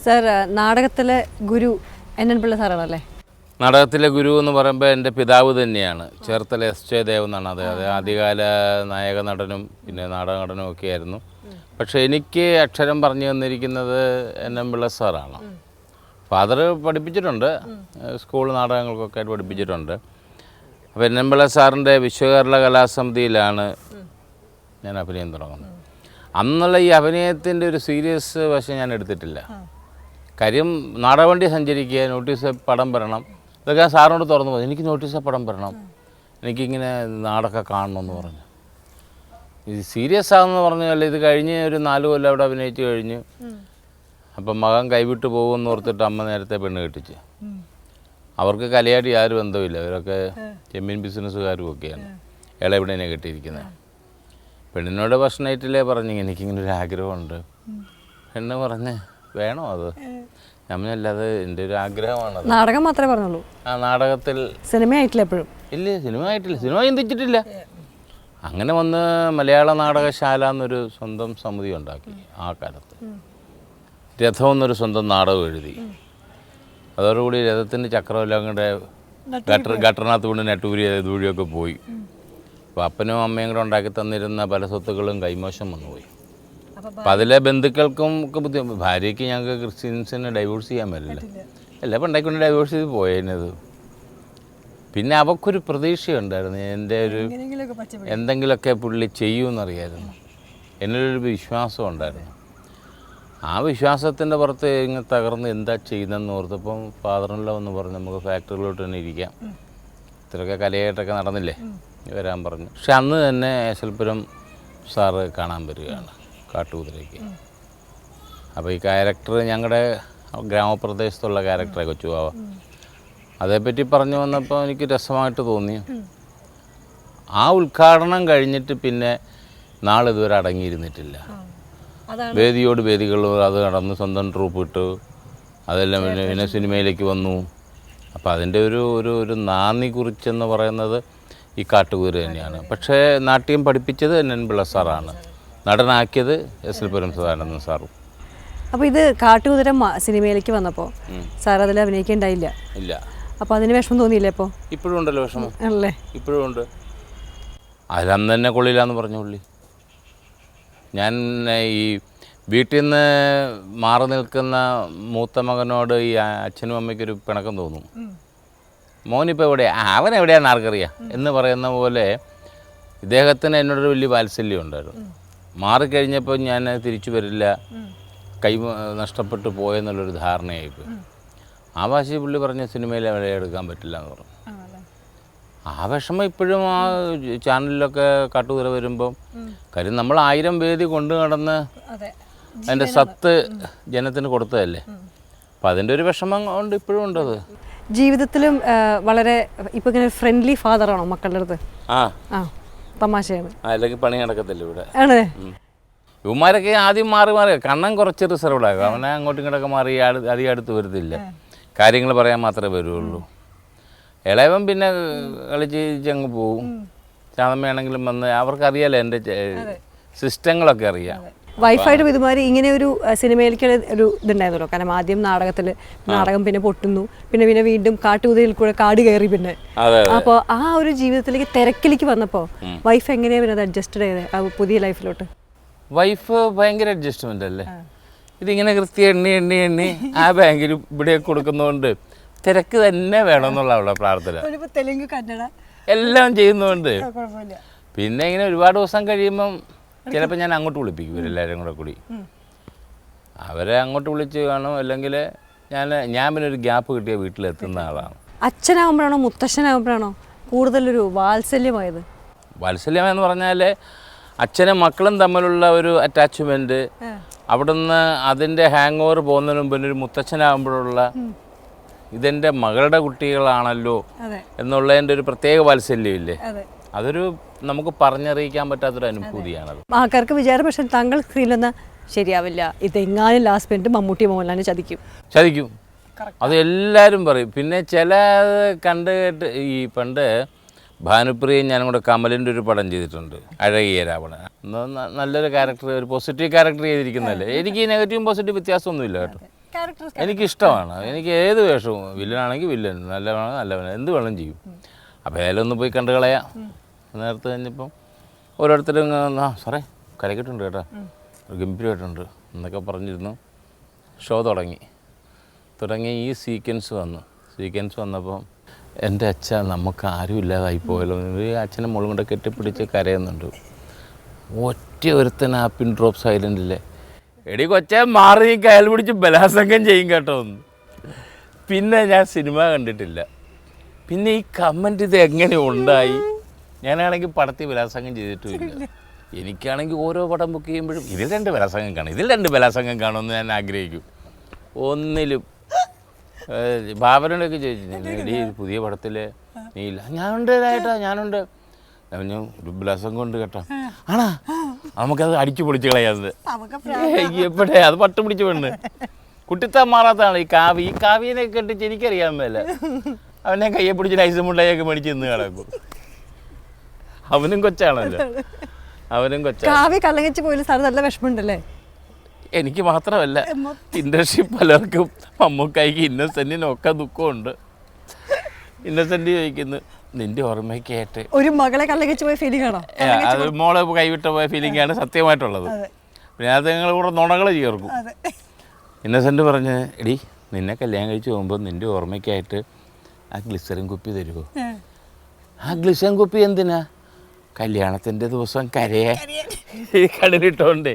Sir നാടകത്തിലെ ഗുരു NN Pillai സാറാണല്ലേ? നാടകത്തിലെ ഗുരു എന്ന് പറയുമ്പോൾ എൻ്റെ പിതാവ് തന്നെയാണ്. ചേർത്തല SJ ദേവ് എന്നാണ്. അത് ആദ്യകാല നായക നടനും പിന്നെ നാടക നടനും ഒക്കെ ആയിരുന്നു. പക്ഷേ എനിക്ക് അക്ഷരം പറഞ്ഞു തന്നിരിക്കുന്നത് NN പിള്ള സാറാണ്. ഫാദർ പഠിപ്പിച്ചിട്ടുണ്ട്, സ്കൂൾ നാടകങ്ങൾക്കൊക്കെ ആയിട്ട് പഠിപ്പിച്ചിട്ടുണ്ട്. അപ്പോൾ NN പിള്ള സാറിൻ്റെ വിശ്വകേരള കലാസമിതിയിലാണ് ഞാൻ അഭിനയം തുടങ്ങുന്നത്. അന്നുള്ള ഈ അഭിനയത്തിൻ്റെ ഒരു സീരിയസ് വശം ഞാൻ എടുത്തിട്ടില്ല. കാര്യം നാടകവണ്ടി സഞ്ചരിക്കുക, നോട്ടീസ് പടം വരണം, ഇതൊക്കെ സാറിനോട് തുറന്നു പോയി. എനിക്ക് നോട്ടീസ് പടം വരണം, എനിക്കിങ്ങനെ നാടകം കാണണമെന്ന് പറഞ്ഞു. ഇത് സീരിയസ് ആണെന്ന് പറഞ്ഞാൽ ഇത് കഴിഞ്ഞ് ഒരു 4 കൊല്ലം അവിടെ അഭിനയിച്ച് കഴിഞ്ഞ് അപ്പം മകൻ കൈവിട്ട് പോകുമെന്ന് ഓർത്തിട്ട് അമ്മ നേരത്തെ പെണ്ണ് കെട്ടിച്ച്. അവർക്ക് കലയായിട്ട് യാതൊരു ബന്ധവുമില്ല, അവരൊക്കെ ചെമ്മീൻ ബിസിനസ്സുകാരും ഒക്കെയാണ്. ഇളയവിടനെ കെട്ടിയിരിക്കുന്നത്. പെണ്ണിനോട് ഫസ്റ്റ് നൈറ്റിലേ പറഞ്ഞു എനിക്കിങ്ങനെ ഒരു ആഗ്രഹമുണ്ട്. പെണ്ണ് പറഞ്ഞ് വേണോ അത്? നമ്മളത് എൻ്റെ ഒരു ആഗ്രഹമാണത്. നാടകം മാത്രമേ പറഞ്ഞുള്ളൂ? ആ, നാടകത്തിൽ സിനിമ ആയിട്ടില്ല എപ്പോഴും? ഇല്ല, സിനിമ ആയിട്ടില്ല, സിനിമ ചിന്തിച്ചിട്ടില്ല. അങ്ങനെ വന്ന് മലയാള നാടകശാല എന്നൊരു സ്വന്തം സമിതി ഉണ്ടാക്കി. ആ കാലത്ത് രഥം എന്നൊരു സ്വന്തം നാടകം എഴുതി. അതോടുകൂടി രഥത്തിൻ്റെ ചക്രമെല്ലാം കൂടെ ഗട്ടറിനകത്ത് കൊണ്ട് നെട്ടൂരി ദൂഴിയൊക്കെ പോയി. അപ്പോൾ അപ്പനും അമ്മയും കൂടെ ഉണ്ടാക്കി തന്നിരുന്ന പല സ്വത്തുക്കളും കൈമോശം വന്നുപോയി. അപ്പം അതിലെ ബന്ധുക്കൾക്കും ഒക്കെ ബുദ്ധിമുട്ട്. ഭാര്യയ്ക്ക് ഞങ്ങൾക്ക് ക്രിസ്ത്യൻസിന് ഡൈവോഴ്സ് ചെയ്യാൻ പറ്റില്ല, എല്ലാം ഉണ്ടാക്കിക്കൊണ്ട് ഡൈവോഴ്സ് ചെയ്ത് പോയതിനത്. പിന്നെ അവൾക്കൊരു പ്രതീക്ഷയുണ്ടായിരുന്നു, എൻ്റെ ഒരു എന്തെങ്കിലുമൊക്കെ പുള്ളി ചെയ്യുമെന്നറിയായിരുന്നു. എന്നൊരു വിശ്വാസം ഉണ്ടായിരുന്നു. ആ വിശ്വാസത്തിൻ്റെ പുറത്ത് ഇങ്ങനെ തകർന്ന് എന്താ ചെയ്യുന്നതെന്ന് ഓർത്തപ്പം ഫാദറിനെല്ലാം ഒന്ന് പറഞ്ഞു നമുക്ക് ഫാക്ടറിയിലോട്ട് തന്നെ ഇരിക്കാം, ഇത്രയൊക്കെ കലയായിട്ടൊക്കെ നടന്നില്ലേ, വരാൻ പറഞ്ഞു. പക്ഷെ അന്ന് തന്നെ ഏശൽപുരം സാറ് കാണാൻ വരികയാണ് കാട്ടുകുതിരയ്ക്ക്. അപ്പോൾ ഈ ക്യാരക്ടർ ഞങ്ങളുടെ ഗ്രാമപ്രദേശത്തുള്ള ക്യാരക്ടറെ കൊച്ചുവാവ, അതേപ്പറ്റി പറഞ്ഞു വന്നപ്പോൾ എനിക്ക് രസമായിട്ട് തോന്നി. ആ ഉദ്ഘാടനം കഴിഞ്ഞിട്ട് പിന്നെ നാളിതുവരെ അടങ്ങിയിരുന്നിട്ടില്ല. വേദിയോട് വേദികൾ അത് നടന്ന് സ്വന്തം ട്രൂപ്പ് ഇട്ടു, അതെല്ലാം പിന്നെ സിനിമയിലേക്ക് വന്നു. അപ്പോൾ അതിൻ്റെ ഒരു നാന്ദി കുറിച്ചെന്ന് പറയുന്നത് ഈ കാട്ടുകുതിര തന്നെയാണ്. പക്ഷേ നാട്യം പഠിപ്പിച്ചത് NN പിള്ള സാറാണ്, നടനാക്കിയത് ഏശൽപുരം സദാനന്ദൻ സാറും. അപ്പോൾ ഇത് കാട്ടുകുതിര സിനിമയിലേക്ക് വന്നപ്പോൾ സാർ അതിൽ അഭിനയിക്കേണ്ടായില്ല? ഇല്ല. അപ്പോൾ അതിന് വിഷമം തോന്നിയില്ലേ? അപ്പോൾ ഇപ്പോഴും ഉണ്ടല്ലോ വിഷമം അല്ലേ? ഇപ്പോഴും ഉണ്ട്. അതിലന്ന് തന്നെ കൊള്ളില്ലാന്ന് പറഞ്ഞു പുള്ളി. ഞാൻ ഈ വീട്ടിൽ നിന്ന് മാറി നിൽക്കുന്ന മൂത്ത മകനോട് ഈ അച്ഛനും അമ്മയ്ക്കൊരു പിണക്കം തോന്നും. മോനിപ്പോൾ എവിടെയാണ്, അവൻ എവിടെയാണെന്ന് ആർക്കറിയാം എന്ന് പറയുന്ന പോലെ ഇദ്ദേഹത്തിന് എന്നോടൊരു വലിയ വാത്സല്യം ഉണ്ടായിരുന്നു. മാറിക്കഴിഞ്ഞപ്പോൾ ഞാൻ തിരിച്ചു വരില്ല, കൈ നഷ്ടപ്പെട്ടു പോയെന്നുള്ളൊരു ധാരണയായിപ്പോൾ. ആ വാശി പുള്ളി പറഞ്ഞ സിനിമയിൽ എടുക്കാൻ പറ്റില്ല എന്ന് പറഞ്ഞു. ആ വിഷമം ഇപ്പോഴും ആ ചാനലിലൊക്കെ കാട്ടുകുതിര വരുമ്പം, കാര്യം നമ്മൾ 1000 വേദി കൊണ്ടു നടന്ന് അതിൻ്റെ സത്ത് ജനത്തിന് കൊടുത്തതല്ലേ. അപ്പം അതിൻ്റെ ഒരു വിഷമം കൊണ്ട് ഇപ്പോഴും ഉണ്ടത്. ജീവിതത്തിലും വളരെ ഇപ്പം ഇങ്ങനെ ഫ്രണ്ട്ലി ഫാദറാണോ മക്കളുടെ അടുത്ത്? ആ, തമാശയാണ്. അല്ലെങ്കിൽ പണി നടക്കത്തില്ല ഇവിടെ. ആണ്. ഇവന്മാരൊക്കെ ആദ്യം മാറി കണ്ണൻ കുറച്ച് റിസർവ്ഡാകും. അവനെ അങ്ങോട്ടും ഇങ്ങോട്ടൊക്കെ മാറി അധികം അടുത്ത് വരുത്തില്ല, കാര്യങ്ങൾ പറയാൻ മാത്രമേ വരുള്ളൂ. ഇളയവൻ പിന്നെ കളിച്ച് അങ്ങ് പോവും. ചാതമ്മയാണെങ്കിലും വന്ന് അവർക്കറിയാലോ എൻ്റെ സിസ്റ്റങ്ങളൊക്കെ അറിയാം. വൈഫായിട്ട് ഇതുമാതിരി ഇങ്ങനെ ഒരു സിനിമയിലേക്ക് ഒരു ഇതുണ്ടായിരുന്നല്ലോ. കാരണം ആദ്യം നാടകം പിന്നെ പൊട്ടുന്നു, പിന്നെ വീണ്ടും കാട്ടുകുതിരയിൽ കൂടെ കാട് കയറി. പിന്നെ അപ്പോൾ ആ ഒരു ജീവിതത്തിലേക്ക് തിരക്കിലേക്ക് വന്നപ്പോൾ വൈഫ് എങ്ങനെയാണ് പിന്നെ അത് അഡ്ജസ്റ്റഡ് ചെയ്തത് ആ പുതിയ ലൈഫിലോട്ട്? വൈഫ് ഭയങ്കര അഡ്ജസ്റ്റ്മെൻ്റ് അല്ലേ. ഇതിങ്ങനെ കൃത്യം എണ്ണി ആ ബാങ്കിൽ ഇവിടെ കൊടുക്കുന്നതുകൊണ്ട് തിരക്ക് തന്നെ വേണമെന്നുള്ള അവിടെ പ്രാർത്ഥന. തെലുങ്ക് കന്നഡ എല്ലാം ചെയ്യുന്നതുകൊണ്ട് പിന്നെ ഇങ്ങനെ ഒരുപാട് ദിവസം കഴിയുമ്പം ചിലപ്പോൾ ഞാൻ അങ്ങോട്ട് വിളിപ്പിക്കും, ഇവരെല്ലാവരും കൂടി അവരെ അങ്ങോട്ട് വിളിച്ച് കാണും. അല്ലെങ്കിൽ ഞാൻ പിന്നെ ഒരു ഗ്യാപ്പ് കിട്ടിയ വീട്ടിലെത്തുന്ന ആളാണ്. അച്ഛനാകുമ്പോഴാണോ മുത്തശ്ശനാകുമ്പോഴാണോ കൂടുതലൊരു വാത്സല്യമായത്? വാത്സല്യമെന്ന് പറഞ്ഞാൽ അച്ഛനും മക്കളും തമ്മിലുള്ള ഒരു അറ്റാച്ച്മെൻറ്റ്, അവിടുന്ന് അതിൻ്റെ ഹാങ് ഓവർ പോകുന്നതിന് മുമ്പ് ഒരു മുത്തച്ഛനാകുമ്പോഴുള്ള ഇതെൻ്റെ മകളുടെ കുട്ടികളാണല്ലോ എന്നുള്ളതിൻ്റെ ഒരു പ്രത്യേക വാത്സല്യമില്ലേ, അതൊരു നമുക്ക് പറഞ്ഞറിയിക്കാൻ പറ്റാത്തൊരു അനുഭൂതിയാണത്. ആൾക്കാർക്ക് വിചാരം പക്ഷെ താങ്കൾ സ്ക്രീനിലൊന്ന് ശരിയാവില്ല, ഇതെങ്ങാനും ലാസ്റ്റ് മിനിറ്റ് മമ്മൂട്ടി മോഹൻലാലിനെ ചതിക്കും, അത് എല്ലാവരും പറയും. പിന്നെ ചില കണ്ട് കേട്ട് ഈ പണ്ട് ഭാനുപ്രിയയും ഞാനും കൂടെ കമലിൻ്റെ ഒരു പടം ചെയ്തിട്ടുണ്ട്, അഴകിയ രാവണൻ. നല്ലൊരു ക്യാരക്ടർ, ഒരു പോസിറ്റീവ് ക്യാരക്ടർ ചെയ്തിരിക്കുന്നതല്ലേ. എനിക്ക് നെഗറ്റീവും പോസിറ്റീവ് വ്യത്യാസമൊന്നുമില്ല കേട്ടോ. എനിക്കിഷ്ടമാണ്. എനിക്ക് ഏത് വേഷവും, വില്ലനാണെങ്കിൽ വില്ലൻ, നല്ലവനാണെങ്കിൽ നല്ലവൻ, എന്ത് വേണം ചെയ്യും. അപ്പോൾ ഏലൊന്ന് പോയി കണ്ടു കളയാം. നേരത്തെ കഴിഞ്ഞപ്പം ഓരോരുത്തരും സാറേ കലക്കിയിട്ടുണ്ട് കേട്ടോ, ഗംഭീരമായിട്ടുണ്ട് എന്നൊക്കെ പറഞ്ഞിരുന്നു. ഷോ തുടങ്ങി ഈ സീക്വൻസ് വന്നപ്പോൾ എൻ്റെ അച്ഛൻ നമുക്ക് ആരും ഇല്ലാതായി പോയല്ലോ. അച്ഛനെ മോളും കൊണ്ട് കെട്ടിപ്പിടിച്ച് കരയുന്നുണ്ട്. ഒറ്റ ഒരുത്തൻ ആ പിൻ ഡ്രോപ്പ് സൈലൻറ്റിലെ എടി കൊച്ചേ മാറി കയൽ പിടിച്ച് ബലാത്സംഗം ചെയ്യും കേട്ടോ ഒന്ന്. പിന്നെ ഞാൻ സിനിമ കണ്ടിട്ടില്ല. പിന്നെ ഈ കമൻറ്റ് ഇത് എങ്ങനെ ഉണ്ടായി? ഞാനാണെങ്കിൽ പടത്തിൽ ബലാത്സംഗം ചെയ്തിട്ടുമില്ല. എനിക്കാണെങ്കിൽ ഓരോ പടം ബുക്ക് ചെയ്യുമ്പോഴും ഇതിൽ 2 ബലാത്സംഗം കാണുമെന്ന് ഞാൻ ആഗ്രഹിക്കും. ഒന്നിലും ബാബനോടൊക്കെ ചോദിച്ചു, എടി പുതിയ പടത്തിൽ നീ ഇല്ല. ഞാനുണ്ട് ഞാനുണ്ട്. ഞാൻ ഒരു ബലാത്സംഗം കൊണ്ട് കേട്ടോ. ആണാ, നമുക്കത് അടിച്ചു പൊളിച്ച് കളയാത്. എപ്പോഴേ അത് പട്ട് പിടിച്ച് പെണ്ണ് കുട്ടിത്താൻ മാറാത്തതാണ് ഈ കാവ്യനെ കെട്ടിച്ച് എനിക്കറിയാൻ മേല. അവനെ കയ്യെ പിടിച്ച് ലൈസും മുണ്ടയൊക്കെ മേടിച്ച് ഇന്ന് കിടക്കും. അവനും കൊച്ചാണല്ലോ. കാവ്യ കലങ്ങിച്ച് പോയില്ല സാർ, നല്ല വിഷമമുണ്ടല്ലേ? എനിക്ക് മാത്രമല്ല, ഇൻഡസ്ട്രി പലർക്കും, മമ്മൂക്കായ്ക്ക്, ഇന്നസെന്റിനൊക്കെ ദുഃഖമുണ്ട്. ഇന്നസെന്റ് ചോദിക്കുന്നു, നിന്റെ ഓർമ്മയ്ക്കായിട്ട് ഒരു മകളെ കലങ്ങിച്ച് പോയ ഫീലിംഗ് ആണോ? അത് മോളെ കൈവിട്ട പോയ ഫീലിംഗ് ആണ് സത്യമായിട്ടുള്ളത്. പിന്നെ അത് നിങ്ങൾ കൂടെ നുണകൾ ചേർക്കും. ഇന്നസെന്റ് പറഞ്ഞ്, എടി നിന്നെ കല്യാണം കഴിച്ച് പോകുമ്പോൾ നിന്റെ ഓർമ്മയ്ക്കായിട്ട് ആ ഗ്ലിസറിൻ കുപ്പി തരുമോ? ആ ഗ്ലിസറിൻ കുപ്പി എന്തിനാ? കല്യാണത്തിൻ്റെ ദിവസം കരയെ കടലിട്ടോണ്ടേ.